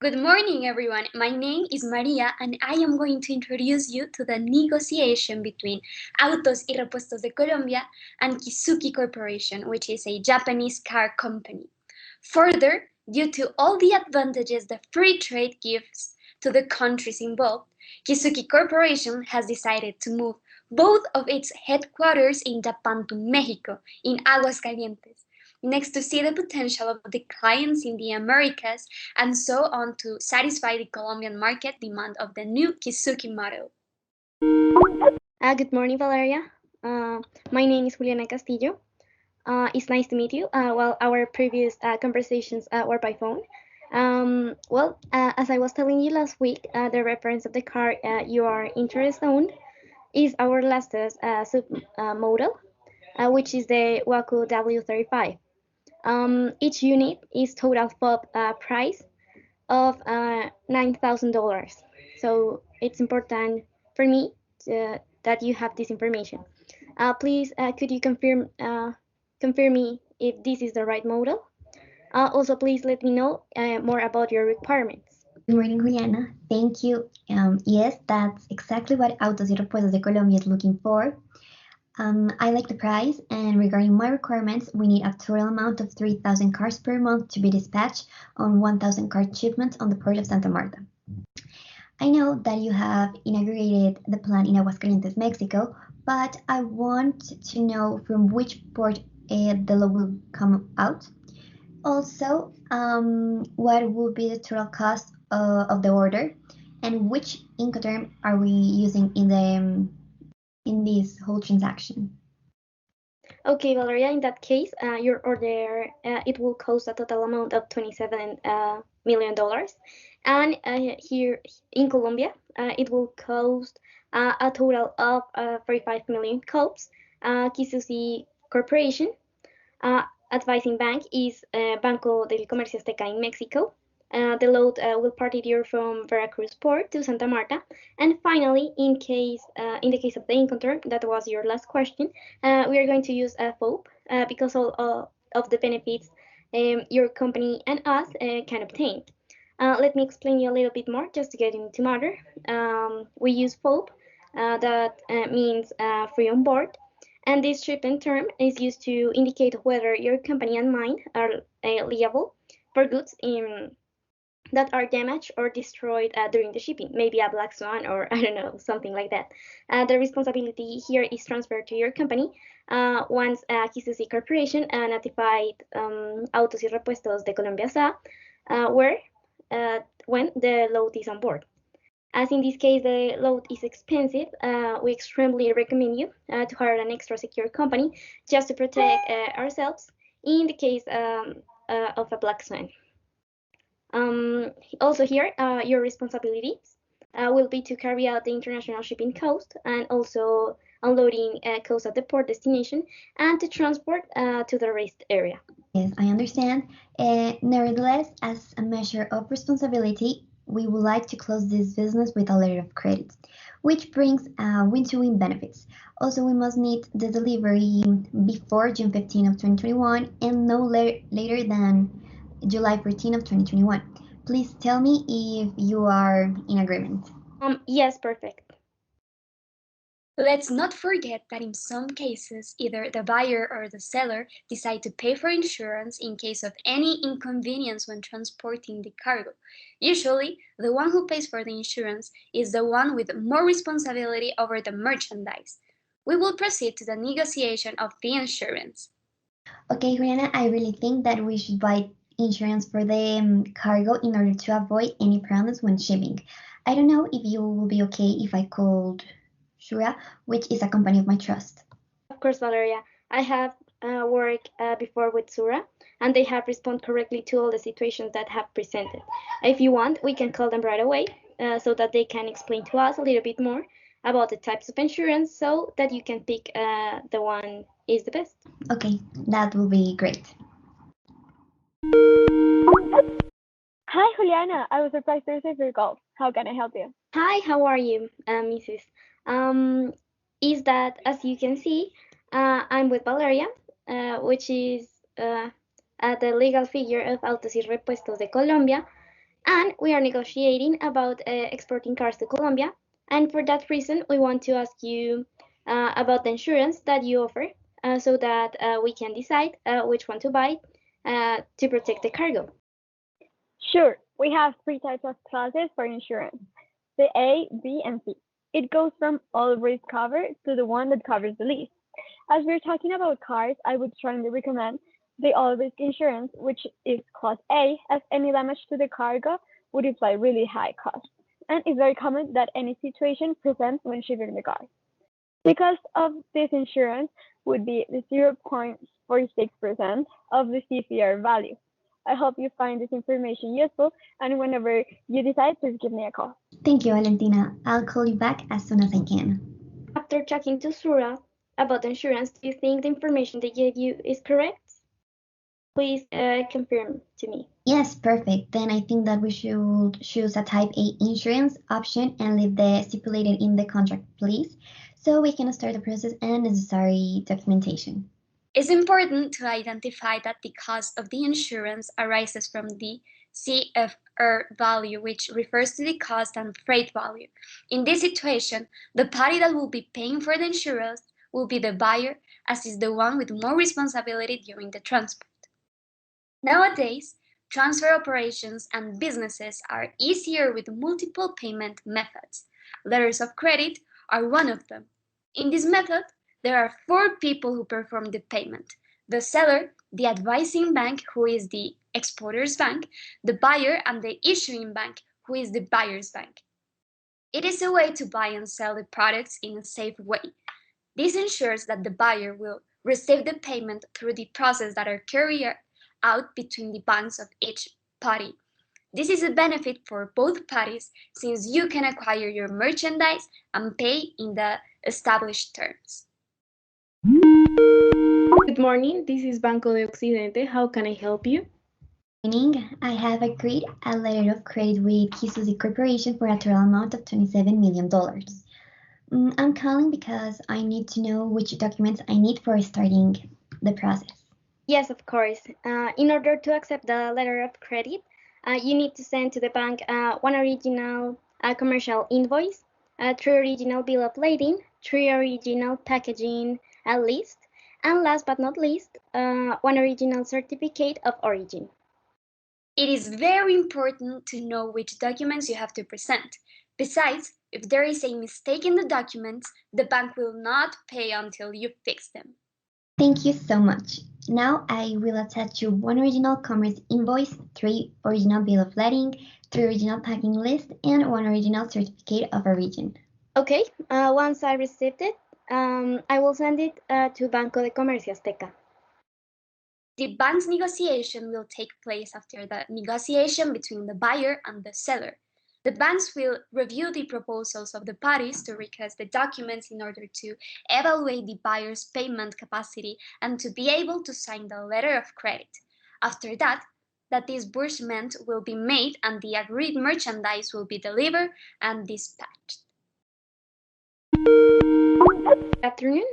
Good morning, everyone. My name is Maria, and I am going to introduce you to the negotiation between Autos y Repuestos de Colombia and Kizuki Corporation, which is a Japanese car company. Further, due to all the advantages the free trade gives to the countries involved, Kizuki Corporation has decided to move both of its headquarters in Japan to Mexico, in Aguascalientes, next to see the potential of the clients in the Americas and so on to satisfy the Colombian market demand of the new Kizuki model. Good morning, Valeria. My name is Juliana Castillo. It's nice to meet you. Well, our previous conversations were by phone. As I was telling you last week, the reference of the car you are interested in is our latest sub model, which is the Waco W35. Each unit is total FOB price of $9,000. So it's important for me that you have this information. Please, could you confirm me if this is the right model? Also, please let me know more about your requirements. Good morning, Juliana. Thank you. Yes, that's exactly what Autos y Repuestos de Colombia is looking for. I like the price, and regarding my requirements, we need a total amount of 3,000 cars per month to be dispatched on 1,000 car shipments on the port of Santa Marta. I know that you have inaugurated the plant in Aguascalientes, Mexico, but I want to know from which port the load will come out. Also, what will be the total cost of the order, and which Incoterm are we using in this whole transaction? Okay, Valeria, in that case, your order, it will cost a total amount of $27 million. And here in Colombia, it will cost a total of 45 million cups. Kisusi Corporation, advising bank is Banco del Comercio Azteca in Mexico. The load will partiture from Veracruz port to Santa Marta. And finally, in the case of the Incoterm, that was your last question, we are going to use a FOB because all of the benefits your company and us can obtain. Let me explain you a little bit more just to get into matter. We use FOB, that means free on board, and this shipment term is used to indicate whether your company and mine are liable for goods that are damaged or destroyed during the shipping, maybe a black swan or I don't know, something like that. The responsibility here is transferred to your company once Kisusi Corporation notified Autos y Repuestos de Colombia SA, when the load is on board. As in this case, the load is expensive, we extremely recommend you to hire an extra secure company just to protect ourselves in the case of a black swan. Also here, your responsibilities will be to carry out the international shipping cost and also unloading cost at the port destination and to transport to the rest area. Yes, I understand. Nevertheless, as a measure of responsibility, we would like to close this business with a letter of credit, which brings win-to-win benefits. Also, we must need the delivery before June 15 of 2021 and no later than July 14 of 2021. Please tell me if you are in agreement. Yes, perfect. Let's not forget that in some cases, either the buyer or the seller decide to pay for insurance in case of any inconvenience when transporting the cargo. Usually, the one who pays for the insurance is the one with more responsibility over the merchandise. We will proceed to the negotiation of the insurance. Okay, Juliana, I really think that we should buy insurance for the cargo in order to avoid any problems when shipping. I don't know if you will be okay if I called Shura, which is a company of my trust. Of course, Valeria. I have worked before with Sura, and they have responded correctly to all the situations that have presented. If you want, we can call them right away so that they can explain to us a little bit more about the types of insurance so that you can pick the one is the best. Okay, that will be great. Hi, Juliana. I was surprised to receive your call. How can I help you? Hi, how are you, Mrs.? Is that, as you can see, I'm with Valeria, which is the legal figure of Autos y Repuestos de Colombia. And we are negotiating about exporting cars to Colombia. And for that reason, we want to ask you about the insurance that you offer so that we can decide which one to buy to protect the cargo. Sure, we have three types of classes for insurance, the A, B, and C. It goes from all risk cover to the one that covers the least. As we're talking about cars, I would strongly recommend the all risk insurance, which is class A, as any damage to the cargo would imply really high costs. And it's very common that any situation presents when shipping the car. The cost of this insurance would be the 0.46% of the CPR value. I hope you find this information useful, and whenever you decide, please give me a call. Thank you, Valentina. I'll call you back as soon as I can. After talking to Sura about the insurance, do you think the information they gave you is correct? Please confirm to me. Yes, perfect. Then I think that we should choose a type A insurance option and leave the stipulated in the contract, please, so we can start the process and necessary documentation. It's important to identify that the cost of the insurance arises from the CFR value, which refers to the cost and freight value. In this situation, the party that will be paying for the insurance will be the buyer, as is the one with more responsibility during the transport. Nowadays, transfer operations and businesses are easier with multiple payment methods. Letters of credit are one of them. In this method, there are 4 people who perform the payment: the seller, the advising bank, who is the exporter's bank, the buyer, and the issuing bank, who is the buyer's bank. It is a way to buy and sell the products in a safe way. This ensures that the buyer will receive the payment through the process that are carried out between the banks of each party. This is a benefit for both parties since you can acquire your merchandise and pay in the established terms. Good morning, this is Banco de Occidente. How can I help you? Meaning, I have agreed a letter of credit with Kisuzi Corporation for a total amount of $27 million. I'm calling because I need to know which documents I need for starting the process. Yes, of course. In order to accept the letter of credit, you need to send to the bank one original commercial invoice, 3 original bill of lading, 3 original packaging list, and last but not least, one original certificate of origin. It is very important to know which documents you have to present. Besides, if there is a mistake in the documents, the bank will not pay until you fix them. Thank you so much. Now I will attach you 1 original commerce invoice, 3 original bill of lading, 3 original packing list, and 1 original certificate of origin. Okay, once I received it, I will send it to Banco de Comercio Azteca. The bank's negotiation will take place after the negotiation between the buyer and the seller. The banks will review the proposals of the parties to request the documents in order to evaluate the buyer's payment capacity and to be able to sign the letter of credit. After that, the disbursement will be made and the agreed merchandise will be delivered and dispatched. Good afternoon,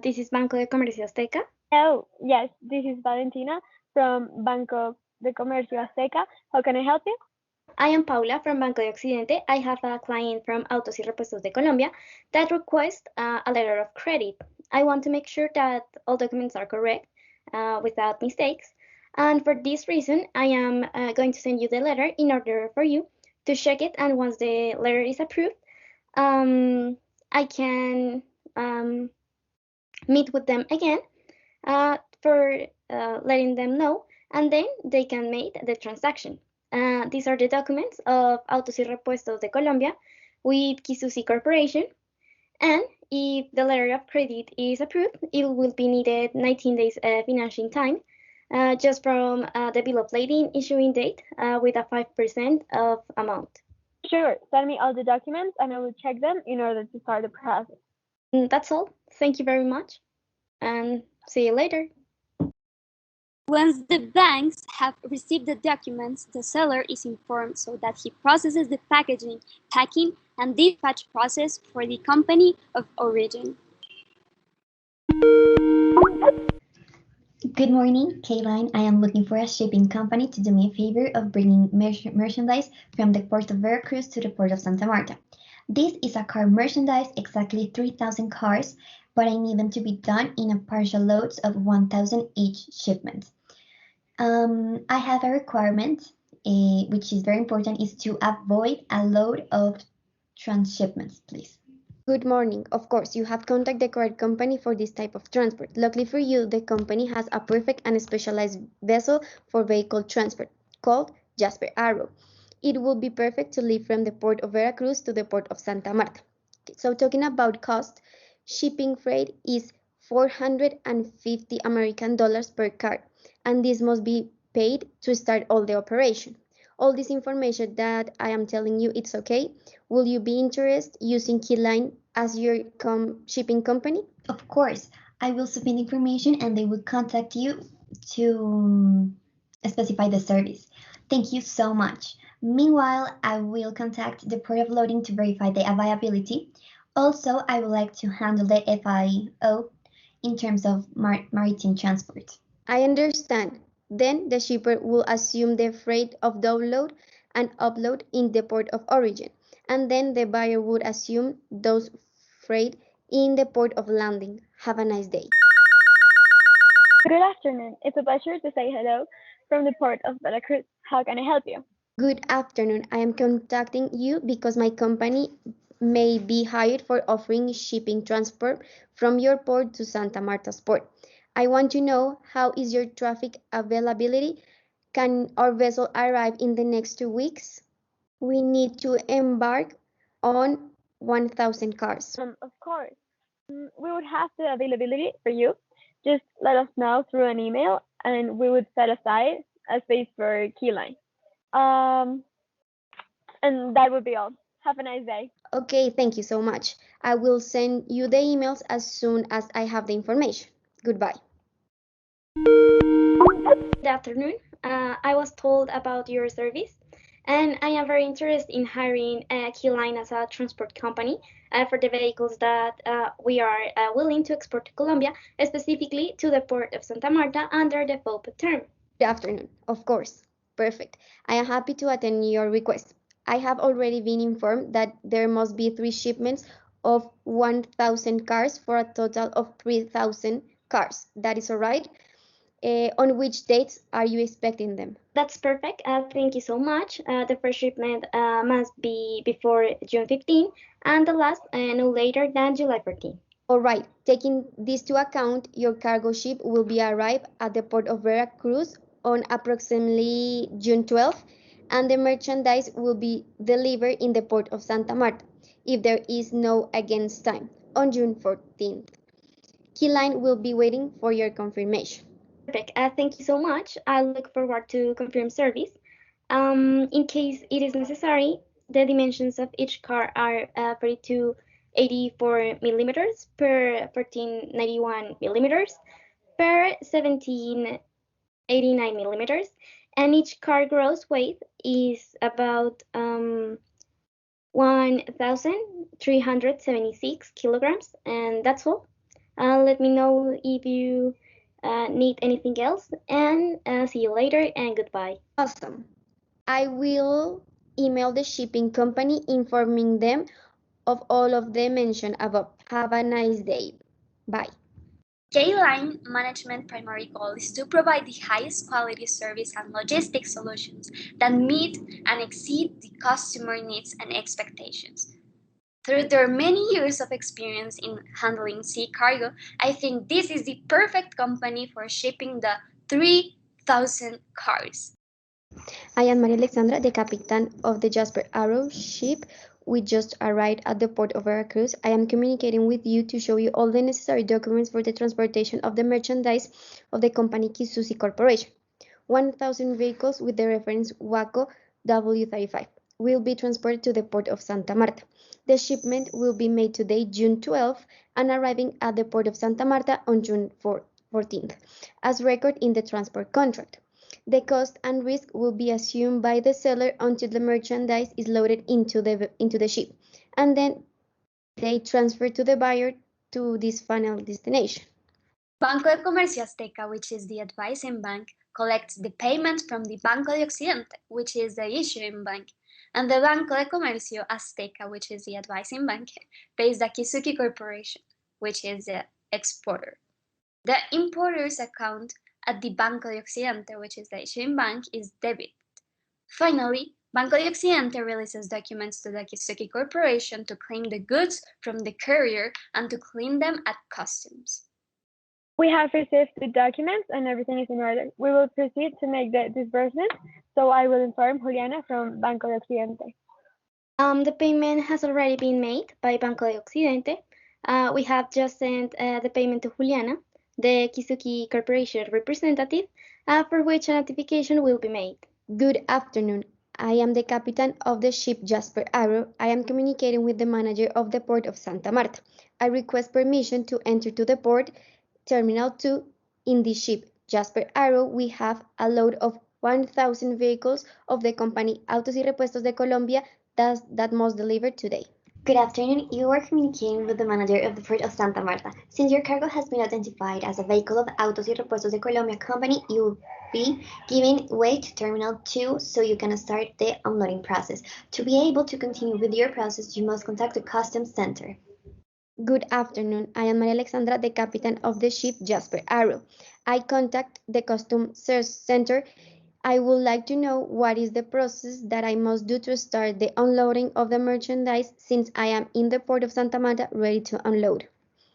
this is Banco de Comercio Azteca. Oh, yes, this is Valentina from Banco de Comercio Azteca. How can I help you? I am Paula from Banco de Occidente. I have a client from Autos y Repuestos de Colombia that requests a letter of credit. I want to make sure that all documents are correct without mistakes. And for this reason, I am going to send you the letter in order for you to check it. And once the letter is approved, I can meet with them again for letting them know, and then they can make the transaction. These are the documents of Autos y Repuestos de Colombia with Kisuzi Corporation, and if the letter of credit is approved, it will be needed 19 days financing time, just from the bill of lading issuing date with a 5% of amount. Sure, send me all the documents and I will check them in order to start the process. That's all. Thank you very much, and see you later. Once the banks have received the documents, the seller is informed so that he processes the packaging, packing, and dispatch process for the company of origin. Good morning, Kayline. I am looking for a shipping company to do me a favor of bringing merchandise from the port of Veracruz to the port of Santa Marta. This is a car merchandise, exactly 3,000 cars, but I need them to be done in a partial loads of 1,000 each shipment. I have a requirement, which is very important, is to avoid a load of transshipments, please. Good morning. Of course, you have contacted the correct company for this type of transport. Luckily for you, the company has a perfect and specialized vessel for vehicle transport called Jasper Arrow. It will be perfect to leave from the port of Veracruz to the port of Santa Marta. So talking about cost, shipping freight is 450 American dollars per car, and this must be paid to start all the operation. All this information that I am telling you, it's okay. Will you be interested using Keyline as your shipping company? Of course, I will submit information and they will contact you to specify the service. Thank you so much. Meanwhile, I will contact the port of loading to verify the availability. Also, I would like to handle the FIO in terms of maritime transport. I understand. Then the shipper will assume the freight of download and upload in the port of origin, and then the buyer would assume those freight in the port of landing. Have a nice day. Good afternoon. It's a pleasure to say hello from the port of Veracruz. How can I help you? Good afternoon. I am contacting you because my company may be hired for offering shipping transport from your port to Santa Marta's port. I want to know how is your traffic availability? Can our vessel arrive in the next 2 weeks? We need to embark on 1,000 cars. Of course. We would have the availability for you. Just let us know through an email and we would set aside a space for Keyline. Um, and that would be all. Have a nice day. Okay, thank you so much. I will send you the emails as soon as I have the information. Goodbye. Good afternoon. I was told about your service, and I am very interested in hiring Keyline as a transport company for the vehicles that we are willing to export to Colombia, specifically to the port of Santa Marta under the FOB term. Good afternoon. Of course. Perfect. I am happy to attend your request. I have already been informed that there must be 3 shipments of 1,000 cars for a total of 3,000 cars. That is all right. On which dates are you expecting them? That's perfect. Thank you so much. The first shipment must be before June 15, and the last no later than July 14. All right, taking this to account, your cargo ship will be arrived at the port of Veracruz on approximately June 12th, and the merchandise will be delivered in the port of Santa Marta, if there is no against time, on June 14th. Keyline will be waiting for your confirmation. Perfect. Thank you so much. I look forward to confirm service. In case it is necessary, the dimensions of each car are 3284 millimeters per 1491 millimeters per 1789 millimeters, and each car gross weight is about 1,376 kilograms, and that's all. Let me know if you need anything else, and see you later, and goodbye. Awesome. I will email the shipping company informing them of all of the mentioned above. Have a nice day. Bye. K-Line management primary goal is to provide the highest quality service and logistics solutions that meet and exceed the customer needs and expectations. Through their many years of experience in handling sea cargo, I think this is the perfect company for shipping the 3,000 cars. I am Maria Alexandra, the captain of the Jasper Arrow ship. We just arrived at the port of Veracruz. I am communicating with you to show you all the necessary documents for the transportation of the merchandise of the company Kisusi Corporation. 1,000 vehicles with the reference WACO W35 will be transported to the port of Santa Marta. The shipment will be made today, June 12th, and arriving at the port of Santa Marta on June 14th, as recorded in the transport contract. The cost and risk will be assumed by the seller until the merchandise is loaded into the ship, and then they transfer to the buyer to this final destination. Banco de Comercio Azteca, which is the advising bank, collects the payment from the Banco de Occidente, which is the issuing bank, and the Banco de Comercio Azteca, which is the advising bank, pays the Kisuki Corporation, which is the exporter. The importer's account at the Banco de Occidente, which is the issuing bank, is debit. Finally, Banco de Occidente releases documents to the Kisuki Corporation to claim the goods from the courier and to clean them at customs. We have received the documents and everything is in order. We will proceed to make the disbursement, so I will inform Juliana from Banco de Occidente. The payment has already been made by Banco de Occidente. We have just sent the payment to Juliana, the Kisuki Corporation representative, for which a notification will be made. Good afternoon. I am the captain of the ship Jasper Arrow. I am communicating with the manager of the port of Santa Marta. I request permission to enter to the port Terminal 2 in the ship Jasper Arrow. We have a load of 1,000 vehicles of the company Autos y Repuestos de Colombia that must deliver today. Good afternoon. You are communicating with the manager of the port of Santa Marta. Since your cargo has been identified as a vehicle of Autos y Repuestos de Colombia company, you will be giving way to Terminal 2 so you can start the unloading process. To be able to continue with your process, you must contact the customs center. Good afternoon. I am Maria Alexandra, the captain of the ship Jasper Arrow. I contact the customs center. I would like to know what is the process that I must do to start the unloading of the merchandise since I am in the port of Santa Marta ready to unload.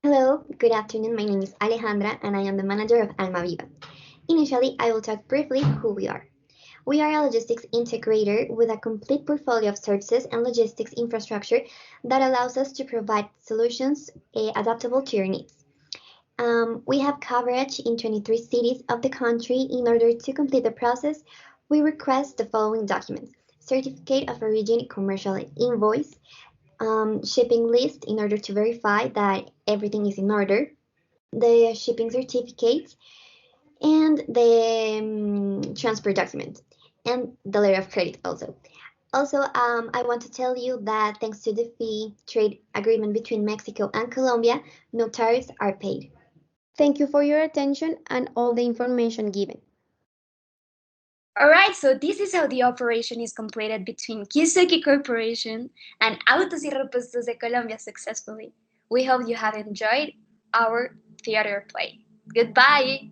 Hello, good afternoon. My name is Alejandra and I am the manager of Alma Viva. Initially, I will talk briefly who we are. We are a logistics integrator with a complete portfolio of services and logistics infrastructure that allows us to provide solutions adaptable to your needs. We have coverage in 23 cities of the country. In order to complete the process, we request the following documents: certificate of origin, commercial invoice, shipping list in order to verify that everything is in order, the shipping certificate, and the transfer document, and the letter of credit also. Also, I want to tell you that thanks to the free trade agreement between Mexico and Colombia, no tariffs are paid. Thank you for your attention and all the information given. Alright, so this is how the operation is completed between Kisuki Corporation and Autos y Repuestos de Colombia successfully. We hope you have enjoyed our theater play. Goodbye!